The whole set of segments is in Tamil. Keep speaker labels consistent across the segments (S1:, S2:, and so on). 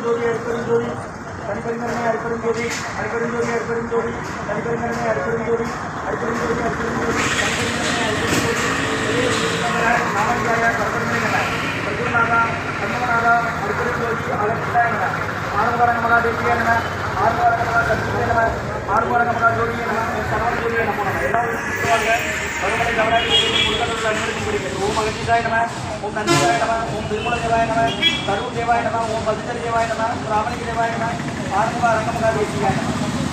S1: அரிப்பெருஞ்சோதி அரிப்பெருஞ்சோதி தனிப்பெருங்கருணை அரிப்பெருஞ்சோதி அரிப்பெருஞ்சோதி அரிப்பெருஞ்சோதி தனிப்பெருங்கருணை அரிப்பெருஞ்சோதி அரிப்பெருஞ்சோதி அரிப்பெருஞ்சோதி தனிப்பெருங்கருணை அரிப்பெருஞ்சோதி நாமஞ்சாய கர்ப்பருங்கன பிரகுநாதா கர்மநாதா அரிப்பெருஞ்சோதி அலக்ஷாயன ஆறுவாரங்கமலா தேசியன ஆறுவாரங்கமலா கர்ப்பருங்கன ஆறுவாரங்கமலா ஜோதியன சரவண ஜோதிய நமோ நம எல்லாரும் சொல்லுவாங்க வருமலை கவராஜி முருகனோட அனுமதி கொடுக்கிறது ஓம் அகத்திசாய நம ஓம் நந்திசாய நம ஓம் திருமல தேவாய நம கரூர் தேவாய நம ஓம் பதுச்சரி தேவாய நம ராமலிங்க தேவாய நம ஆறுமுக அரங்கமகா தேசியாய நம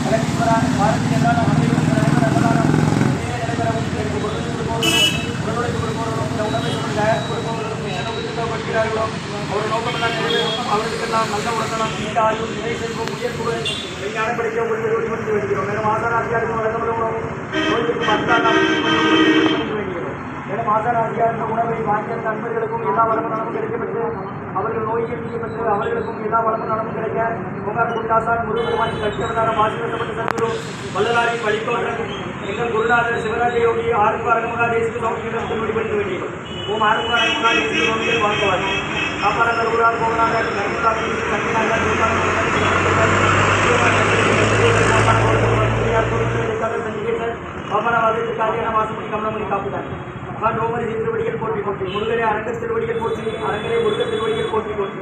S1: அகத்தீஸ்வரா பாரதி ஜனதா அனைவரும் நலமதானம் நடைபெறவும் உடலுழைப்பு கொடுப்பவர்களும் இந்த உணவை தயாரித்து கொடுப்பவர்களும் என்ன உத்தரவுப்படுகிறார்களோ அவர் நோக்கமெல்லாம் நிறைவேறும் அவர்களுக்கெல்லாம் நல்ல உடல்நலம் நீண்ட ஆயுள் நிலை செல்வம் உயர்வுகள் விஞ்ஞான படிக்க ஒரு ஓடி வந்து வேண்டுகிறோம் மேலும் ஆசாராசியாருக்கும் வழங்கப்படும் நோய்களுக்கும் அத்தாலாம் மேலும் ஆசாராசியார் உணவை வாங்கிய நண்பர்களுக்கும் எல்லா வளமும் நலமும் கிடைக்கப்பட்டு அவர்கள் நோயில் நீக்கப்பட்டு அவர்களுக்கும் எல்லா வளமும் நலமும் கிடைக்க பொங்கார் குண்டாசான் முருகருமான் கட்சியவதாரம் ஆசீர்வதிக்கப்பட்ட சத்குரு வள்ளலாரின் வழிபாடு எங்கள் குருநாதர் சிவராஜ யோகி ஆறுமுக அரங்கமகா தேசிக சுவாமிகளிடம் திருவடிபடுத்த வேண்டியது ஓம் ஆறுமுக அரங்கமகா தேசிக சுவாமிகள் வாழ்த்துவார் காப்பாளர்கள் குருநாதர் கோகநாதர் கருமதாசி சத்தியநாதர் பாப்பனவாதத்திற்கு காரியான வாசமணி கமலமணி காப்புதான் நோமரி திருவடிகள் போற்றி போற்றி முருகரே அரங்கத் திருவடிகள் போற்றி அரங்கரே முருகத் திருவடிகள் போற்றி போற்றி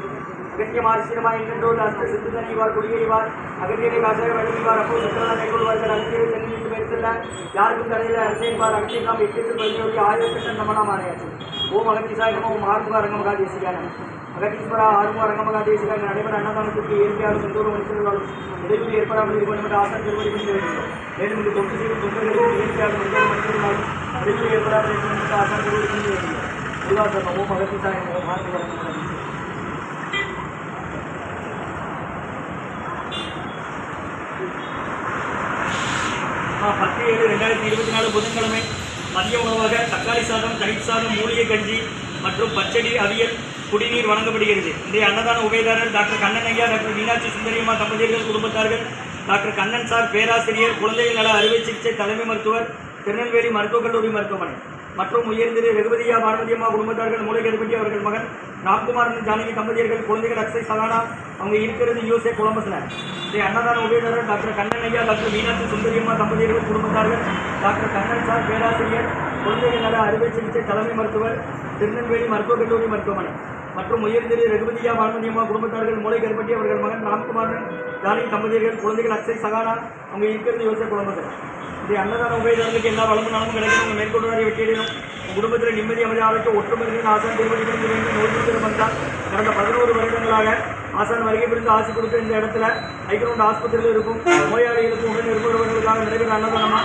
S1: அகத்தியம் ஆசிரியமாய் என்கின்றோடு அஸ்த சித்துதனைவார் குடியேறிவார் அகத்தியரை காசாக வழங்கிவார் அப்போ சுற்றலா கைகொள்வார்கள் அகத்தியரை சென்னையில் பேர் செல்ல யாருக்கும் தடையில் அரசியல்வார் அகத்தியம் நாம் எட்டு பதினோடி 1000 நமனாம் ஆணையாச்சு ஓம் அகத்திசாய் நம ஓம் ஆறுமுக அரங்கமகா தேசிகான அகத்தீஸ்வரா ஆறுமுக அரங்கமகா தேசிகான நடைபெற அன்னதானத்திற்கு இயற்கையாலும் செந்தூர் மனுஷர்களும் இடைவெளி ஏற்படாமல் இது பண்ணும் ஆசன் திருவடி பண்ணி வேண்டும் மேலும் இது தொண்டு செய்யும் தொண்டர்களுக்கு இயற்கையாலும் செந்தூர் மனுஷர்களாலும் இடைவெளி ஏற்படாமல் இது ஆசன் திருவடி பண்ணி வேண்டும் உருவாசம் ஓம் அகத்திசாய் ஓம் ஆறுமுக அரங்கமகா தேசிகான 10/7/2024 புதன்கிழமை மதிய உணவாக தக்காளி சாதம் தயிர் சாதம் மூலிகை கஞ்சி மற்றும் பச்சடி அவியல் குடிநீர் வழங்கப்படுகிறது. இன்றைய அன்னதான உபயதாரர் டாக்டர் கண்ணன் ஐயா டாக்டர் மீனாட்சி சுந்தரியம்மா தம்பதியர்கள் குடும்பத்தார்கள் டாக்டர் கண்ணன் சார் பேராசிரியர் குழந்தைகள் நல அறுவை சிகிச்சை தலைமை மருத்துவர் திருநெல்வேலி மருத்துவக் கல்லூரி மருத்துவமனை மற்றும் உயர்திரு ரகுபதியா பாரதியம்மா குடும்பத்தார்கள் மூளைகருப்பட்டி அவர்கள் மகன் ராம்குமாரன் ஜானகி தம்பதியர்கள் குழந்தைகள் அக்ஷய் சகானா அவங்க இருக்கிறது யூஎஸ்ஏ கொலம்பஸ்ல. இன்றைய அன்னதான உபயதாரர் டாக்டர் கண்ணன் ஐயா டாக்டர் மீனாட்சி சுந்தரியம்மா தம்பதியர்கள் குடும்பத்தார்கள் டாக்டர் கண்ணன் சார் பேராசிரியர் குழந்தைகள் நல அறுவை சிகிச்சை தலைமை மருத்துவர் திருநெல்வேலி மருத்துவக் கல்லூரி மருத்துவமனை மற்றும் உயர்திரு ரகுபதியா பாரதியம்மா குடும்பத்தார்கள் மூளைகருப்பட்டி அவர்கள் மகன் ராம்குமாரன் ஜானகி தம்பதியர்கள் குழந்தைகள் அக்ஷய் சகானா அவங்க இருக்கிறது யூஎஸ்ஏ கொலம்பஸ்ல. இந்த அன்னதான உபயதாரர்களுக்கு எல்லா வளமும் நலமும் கிடைக்கும். உங்கள் மேற்கொண்டு வெற்றியிடும் குடும்பத்தில் நிம்மதி அமைதி ஆரோக்கியம் ஒற்றுமையின் ஆசான் திருவடிகளுக்கு வேண்டும் நோய் வந்தால் கடந்த 11 வருடங்களாக ஆசான் வருகை புரிந்து ஆசி கொடுத்து இந்த இடத்துல ஐக்கிரவுண்ட் ஆஸ்பத்திரியில் இருக்கும் நோயாளிகளுக்கு உடன் இருப்பவர்களுக்காக நடைபெற அன்னதானமா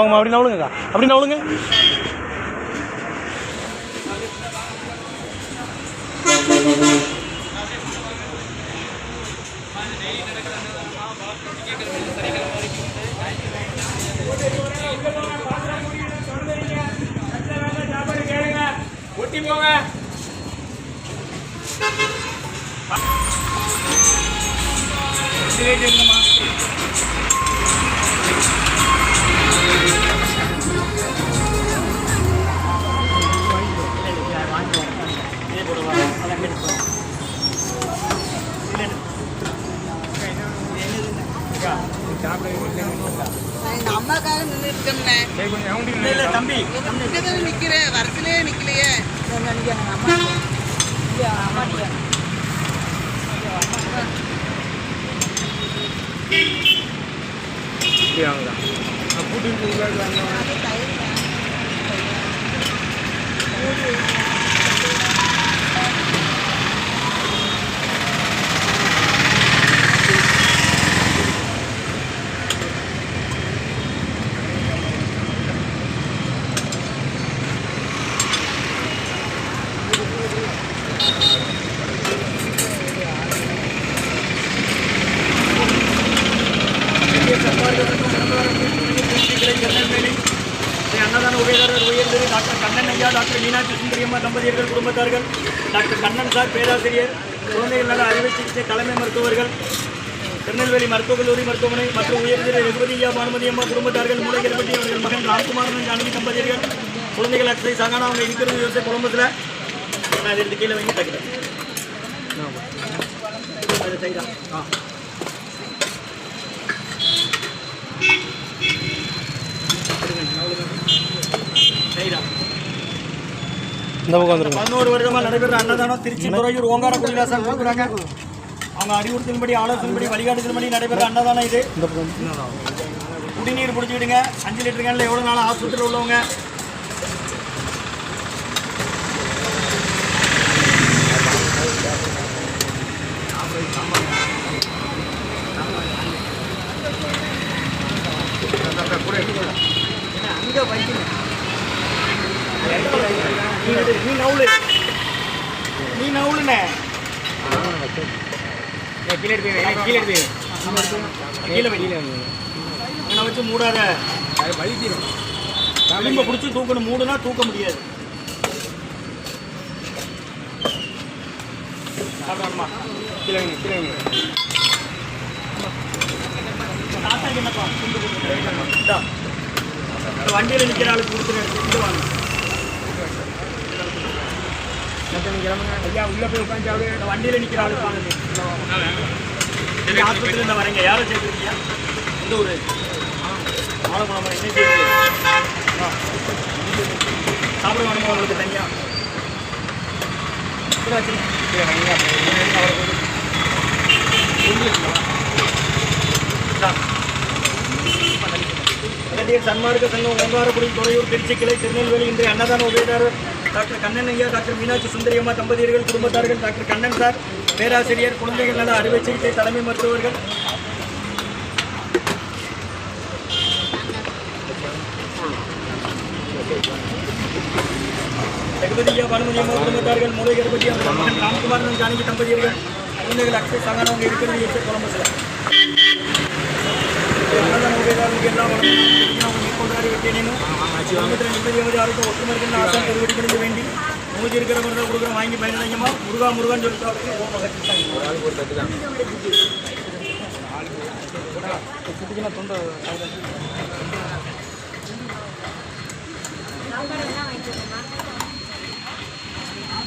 S2: அப்படி நவளுங்கக்கா அப்படி நவளுங்க
S1: ஒட்டி போங்க
S3: அம்மாக்காக நின்றுட்டோம்னே
S1: தம்பி
S3: நிக்கிறேன் வரத்திலே நிக்கலையே
S1: அன்னதான உபயதாரர் உயர்ந்தது டாக்டர் கண்ணன் ஐயா டாக்டர் மீனாட்சி சுந்தரியம்மா தம்பதியர்கள் குடும்பத்தார்கள் டாக்டர் கண்ணன் சார் பேராசிரியர் குழந்தைகள் நல அறுவை சிகிச்சை தலைமை மருத்துவர்கள் திருநெல்வேலி மருத்துவக் கல்லூரி மருத்துவமனை மற்றும் உயர்திரு ரகுபதியா பானுமதியம்மா குடும்பத்தார்கள் மூளைகருப்பட்டி அவர்கள் மகன் ராம்குமாரன் ஜானகி தம்பதியர்கள் குழந்தைகள் அக்ஷய் சகானா அவங்க இருக்கிறது யூஎஸ்ஏ கொலம்பஸ்ல. நான் அது கீழே வைங்க டக்குனு அது தயிரா தயிரா
S2: இந்த பக்கம் வந்துருங்க.
S1: 11 வருடமா நடைபெற அன்னதானம் திருச்சி துறையூர் ஓங்கார குடிலாசன் கொடுக்குறாங்க. அவங்க அறிவுறுத்தலின்படி ஆலோசனைப்படி வழிகாட்டுதல்படி நடைபெற அன்னதானம் இது.
S2: இந்த பக்கம்
S1: குடிநீர் பிடிச்சிக்கிடுங்க. 5 லிட்டர் கேனில் எவ்வளோ நாள் ஆஸ்பத்திரியில் உள்ளவங்க அங்கே வைக்கணும். நீ நவுலுண்ணே கீழே வச்சு மூடாத களிம்ப பிடிச்சி தூக்கணும். மூடுனா தூக்க முடியாது. என்னப்பா வண்டியில் நிற்கிற ஆளுக்கு கொடுத்துருங்க. வாங்க ஐயா உள்ளே போய் உட்காந்து வண்டியில் நிற்கிற ஆளுக்கு வாங்க. ஆஸ்பத்திரியில் வரீங்க. யாரை சேர்த்துருக்கீங்க? எந்த ஊர்? ஆலங்குளம். என்ன செய்யுது? சாப்பிட வேணுமா உங்களுக்கு தனியாக? சன்மார்க்க சங்கம் ஓங்காரக்குடி துறையூர் திருச்சி கிளை திருநெல்வேலி இன்றைய அன்னதான உபயதாரர் டாக்டர் கண்ணன் ஐயா, டாக்டர் மீனாட்சி சுந்தரியம்மா தம்பதியர்கள் குடும்பத்தார்கள், டாக்டர் கண்ணன் சார் பேராசிரியர், குழந்தைகள் நல அறுவை சிகிச்சை தலைமை மருத்துவர்கள், ஜெகபதியா பானுமதியம்மா குடும்பத்தார்கள், மூலை கருப்பதி அவர் மகன் ராம்குமார் ஜானகி தம்பதியர்கள், குழந்தைகள் அக்ஷய் சங்கானவங்க இருக்கிறது எஸ் கொலம்பஸ்ல அன்னதான உபயதாரர்களுக்கு எல்லாம் மேற்கொண்டாடி விட்டேனும் குடும்பத்தில் நிம்மதியாவது யாருக்கும் ஒற்றுமர்கள் ஆசான் கருவடிக்கிறது வேண்டி மூஞ்சி இருக்கிற மாதிரி கொடுக்குற வாங்கி பயனடைங்கம்மா. முருகா முருகான்னு சொல்லிட்டு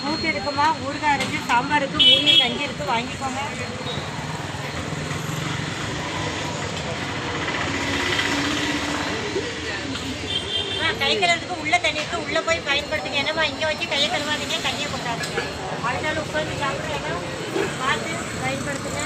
S4: கூட்டு இருக்குமா, ஊறுகாய் இருக்கு, சாம்பார் இருக்கு, மூணு கஞ்சி இருக்கு, வாங்கிக்கோங்க. கை கழுவுறதுக்கு உள்ள தண்ணி இருக்கு, உள்ள போய் பயன்படுத்துங்க. என்னமா இங்கே வச்சு கையை கழுவாதீங்க, கையை கொண்டாடுங்க. அதனால உட்காந்து சாப்பிட்ற இடம் பார்த்து பயன்படுத்துங்க.